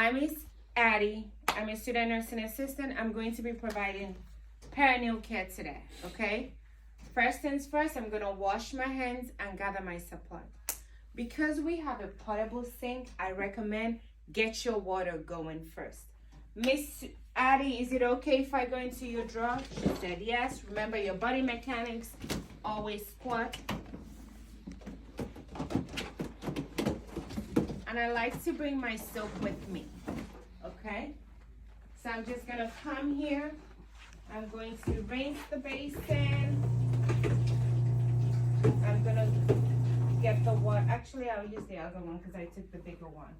I'm Miss Addie. I'm a student nursing assistant. I'm going to be providing perineal care today, okay? First things first, I'm gonna wash my hands and gather my supply. Because we have a portable sink, I recommend get your water going first. Miss Addie, is it okay if I go into your drawer? She said yes. Remember your body mechanics, always squat. And I like to bring my soap with me, okay? So I'm just gonna come here. I'm going to rinse the basin. I'm gonna get the water. Actually, I'll use the other one because I took the bigger one.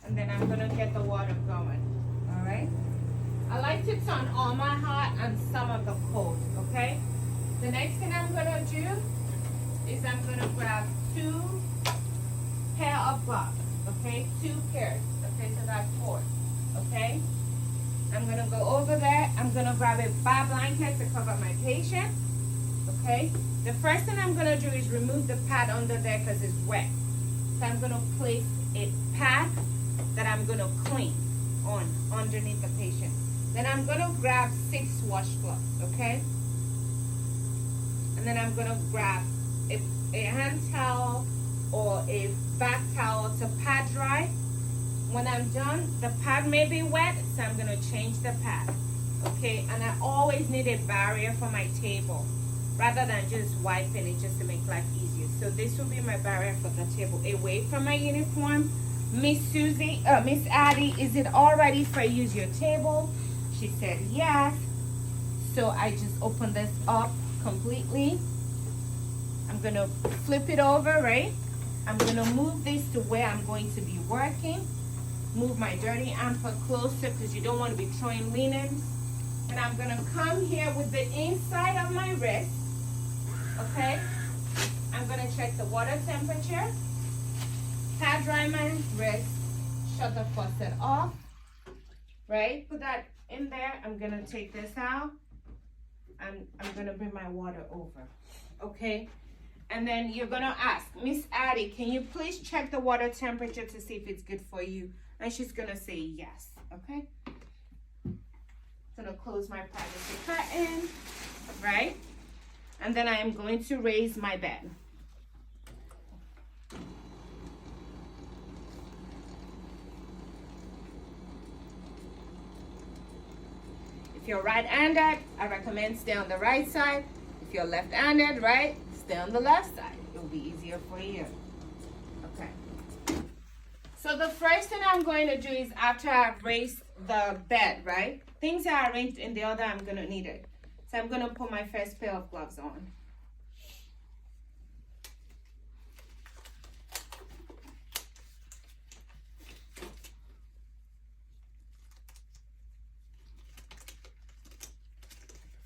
And then I'm gonna get the water going, all right? I like to turn all my hot and some of the cold, okay? The next thing I'm gonna do is I'm gonna grab 2 pair of gloves, okay? 2 pairs, okay? So that's 4, okay? I'm gonna go over there. I'm gonna grab a bag blanket to cover my patient, okay? The first thing I'm gonna do is remove the pad under there because it's wet. So I'm gonna place a pad that I'm gonna clean on underneath the patient. Then I'm gonna grab 6 washcloths, okay? And then I'm gonna grab a hand towel or a bath towel to pad dry. When I'm done, the pad may be wet, so I'm gonna change the pad, okay? And I always need a barrier for my table, rather than just wiping it just to make life easier. So this will be my barrier for the table, away from my uniform. Miss Addie, is it all ready for use your table? She said yes. So I just open this up completely. I'm gonna flip it over, right? I'm gonna move this to where I'm going to be working. Move my dirty amper closer because you don't want to be throwing linens. And I'm gonna come here with the inside of my wrist, okay? I'm gonna check the water temperature, pad dry my wrist, shut the faucet off, right? Put that in there. I'm gonna take this out and I'm gonna bring my water over, okay? And then you're gonna ask, Miss Addie, can you please check the water temperature to see if it's good for you? And she's gonna say yes, okay? Gonna close my privacy curtain, right? And then I am going to raise my bed. If you're right-handed, I recommend stay on the right side. If you're left-handed, right, stay on the left side. It'll be easier for you. Okay. So the first thing I'm going to do is after I've raised the bed, right? Things are arranged in the order I'm going to need it. So I'm going to put my first pair of gloves on.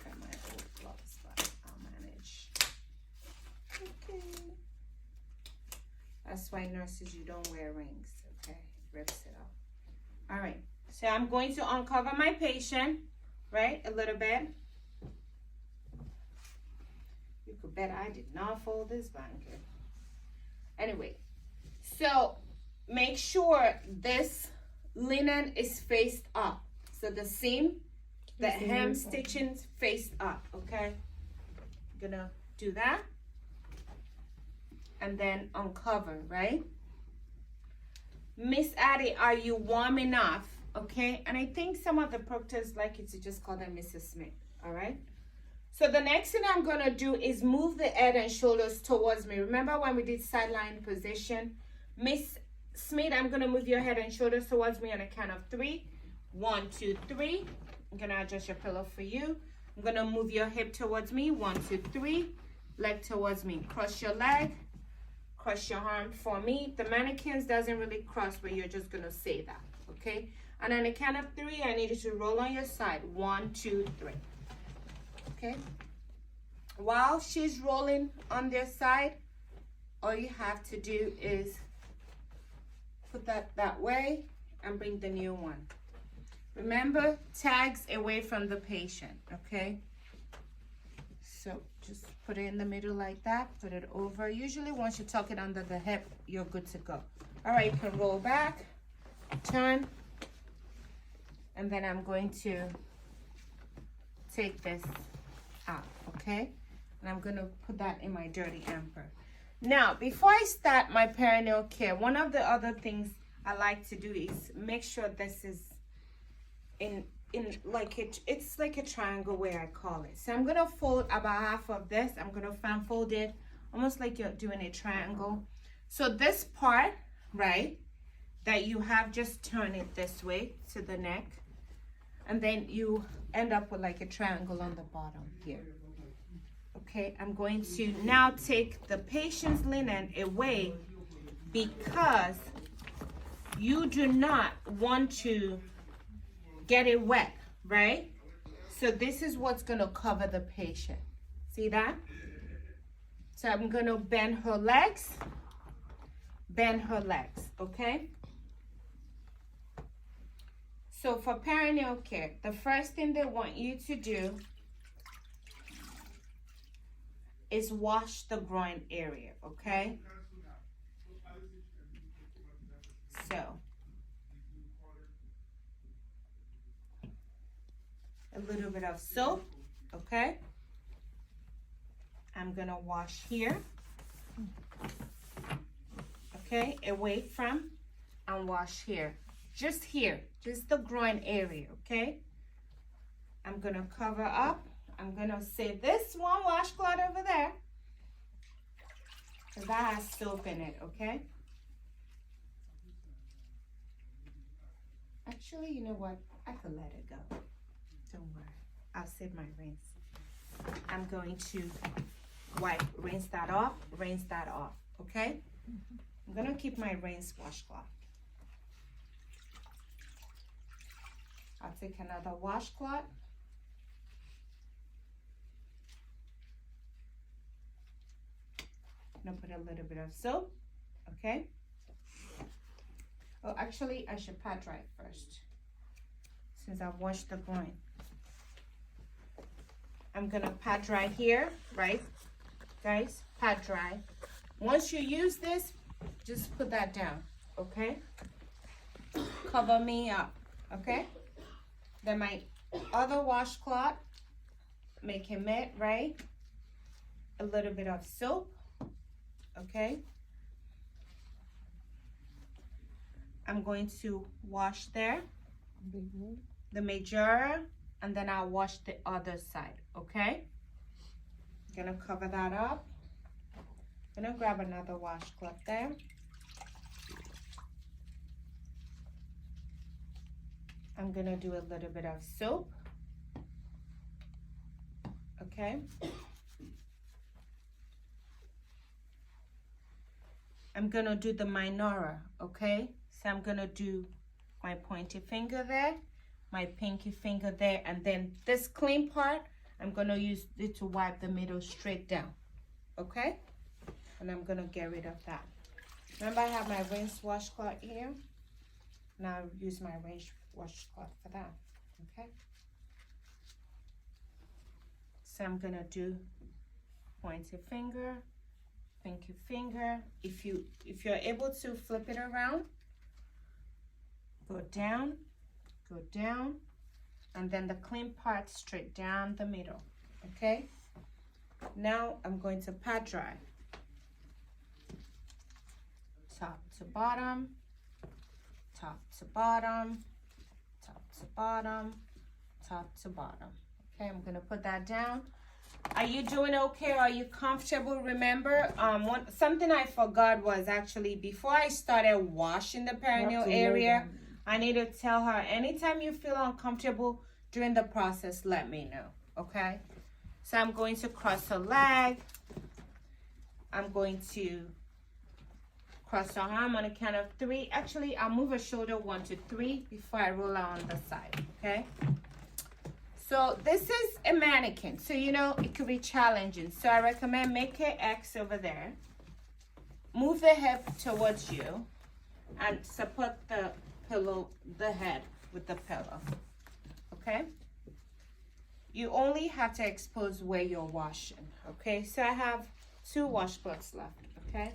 Got my old gloves, but I'll manage. Okay. That's why nurses, you don't wear rings, okay? Rips it off. All right. So I'm going to uncover my patient, right? A little bit. You could bet I did not fold this blanket. Anyway, so make sure this linen is faced up. So the seam, the hem stitching's faced up, okay? Gonna do that. And then uncover, right? Miss Addie, are you warm enough? Okay, and I think some of the proctors like you to just call them Mrs. Smith, all right? So the next thing I'm gonna do is move the head and shoulders towards me. Remember when we did sideline position? Miss Smith, I'm gonna move your head and shoulders towards me on a count of 3. 1, 2, 3. I'm gonna adjust your pillow for you. I'm gonna move your hip towards me. 1, 2, 3. Leg towards me. Cross your leg. Cross your arm for me. The mannequins doesn't really cross, but you're just gonna say that, okay? And on the count of 3, I need you to roll on your side. 1, 2, 3. Okay? While she's rolling on their side, all you have to do is put that way and bring the new one. Remember, tags away from the patient, okay? So just put it in the middle like that, put it over. Usually once you tuck it under the hip, you're good to go. All right, you can roll back, turn, And then I'm going to take this out, okay? And I'm gonna put that in my dirty amber. Now, before I start my perineal care, one of the other things I like to do is make sure this is in like it's like a triangle way I call it. So I'm gonna fold about half of this. I'm gonna fan fold it almost like you're doing a triangle. So this part, right, that you have, just turn it this way to the neck, and then you end up with like a triangle on the bottom here. Okay, I'm going to now take the patient's linen away because you do not want to get it wet, right? So this is what's gonna cover the patient. See that? So I'm gonna bend her legs, okay? So for perineal care, the first thing they want you to do is wash the groin area, okay? So, a little bit of soap, okay? I'm gonna wash here, okay? Away from, and wash here. Just here, just the groin area, okay? I'm gonna cover up. I'm gonna save this one washcloth over there because that has soap in it, okay? Actually, you know what? I could let it go. Don't worry. I'll save my rinse. I'm going to rinse that off, okay? I'm gonna keep my rinse washcloth. I'll take another washcloth. I'm gonna put a little bit of soap, okay? Oh, actually, I should pat dry first since I've washed the groin. I'm gonna pat dry here, right? Guys, pat dry. Once you use this, just put that down, okay? Cover me up, okay? Then my other washcloth, make it matte, right? A little bit of soap, okay? I'm going to wash there, the major, and then I'll wash the other side, okay? Gonna cover that up. Gonna grab another washcloth there. I'm gonna do a little bit of soap, okay? I'm gonna do the minora, okay? So I'm gonna do my pointy finger there, my pinky finger there, and then this clean part, I'm gonna use it to wipe the middle straight down, okay? And I'm gonna get rid of that. Remember, I have my rinse washcloth here. Now I'll use my rinse washcloth for that, okay? So I'm gonna do pointy finger, pinky finger. If you're able to flip it around, go down, and then the clean part straight down the middle, okay? Now I'm going to pat dry. Top to bottom, top to bottom, top to bottom, top to bottom. Okay, I'm gonna put that down. Are you doing okay? Are you comfortable? Remember, something I forgot was actually before I started washing the perineal area, I need to tell her anytime you feel uncomfortable during the process, let me know, okay? So I'm going to cross her leg. I'm going to cross her arm on a count of 3. Actually, I'll move her shoulder 1 to 3 before I roll her on the side, okay? So this is a mannequin, so you know it could be challenging. So I recommend make an X over there. Move the hip towards you and support the pillow, the head with the pillow, okay? You only have to expose where you're washing, okay? So I have 2 washcloths left, okay?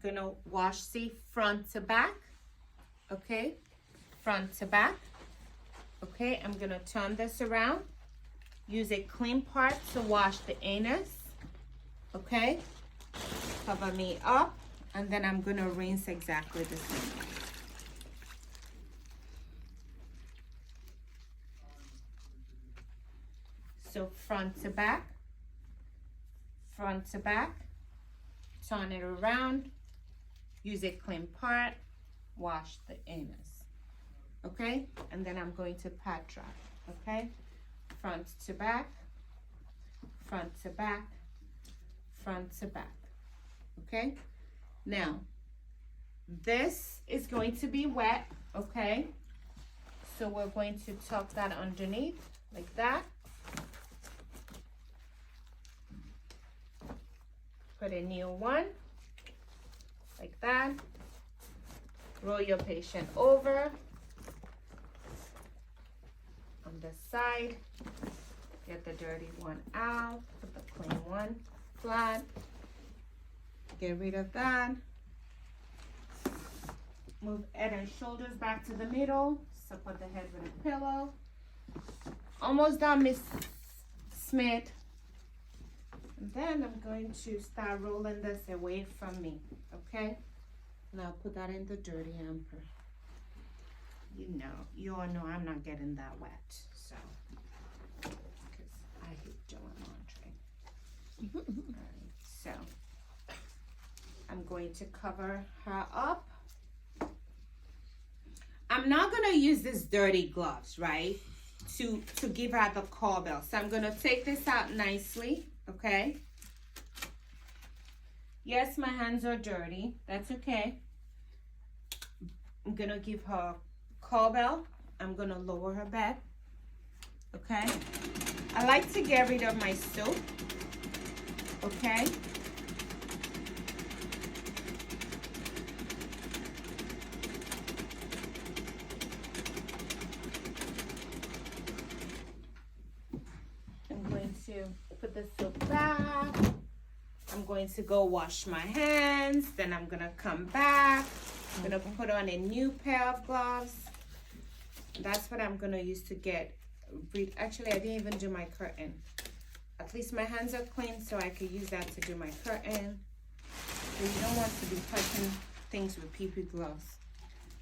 gonna wash, see, front to back. Okay, front to back. Okay, I'm gonna turn this around. Use a clean part to wash the anus. Okay, cover me up, and then I'm gonna rinse exactly the same. So front to back, turn it around, use a clean part, wash the anus. Okay, and then I'm going to pat dry. Okay, front to back, front to back, front to back. Okay, now this is going to be wet. Okay, so we're going to tuck that underneath like that. Put a new one like that. Roll your patient over on the side. Get the dirty one out. Put the clean one flat. Get rid of that. Move head and shoulders back to the middle. Support the head with a pillow. Almost done, Miss Smith. And then I'm going to start rolling this away from me, okay? Now put that in the dirty hamper. You all know I'm not getting that wet, so, because I hate doing laundry. All right, so I'm going to cover her up. I'm not gonna use this dirty gloves, right? To give her the cowbell. So I'm gonna take this out nicely. Okay. Yes, my hands are dirty. That's okay. I'm gonna give her cowbell. I'm gonna lower her back. Okay. I like to get rid of my soap. Okay. I'm going to put the soap back. I'm going to go wash my hands. Then I'm gonna come back. I'm gonna put on a new pair of gloves. That's what I'm gonna use to get rid. Actually, I didn't even do my curtain. At least my hands are clean, so I could use that to do my curtain. So you don't want to be touching things with PP gloves.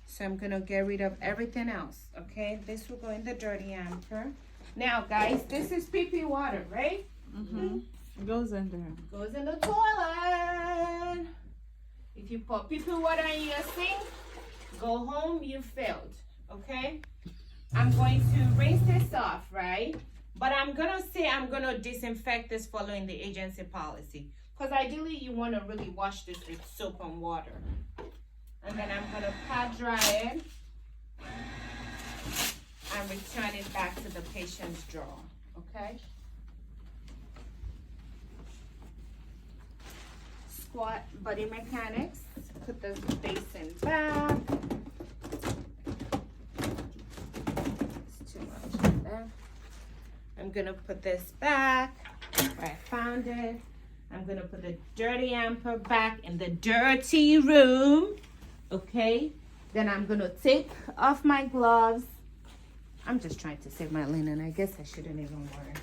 So I'm gonna get rid of everything else. Okay, this will go in the dirty hamper. Now, guys, this is PP water, right? Mm-hmm. It goes in there. Goes in the toilet. If you put PP water in your sink, go home, you failed. Okay? I'm going to rinse this off, right? But I'm gonna say I'm gonna disinfect this following the agency policy. Because ideally you want to really wash this with soap and water. And then I'm gonna pat dry it and return it back to the patient's drawer. Okay? Squat body mechanics. Put this basin back. It's too much in there. I'm gonna put this back where I found it. I'm gonna put the dirty hamper back in the dirty room. Okay? Then I'm gonna take off my gloves. I'm just trying to save my linen. I guess I shouldn't even worry.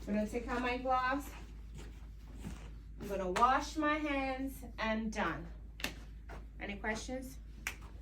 I'm gonna take out my gloves. I'm gonna wash my hands and done. Any questions?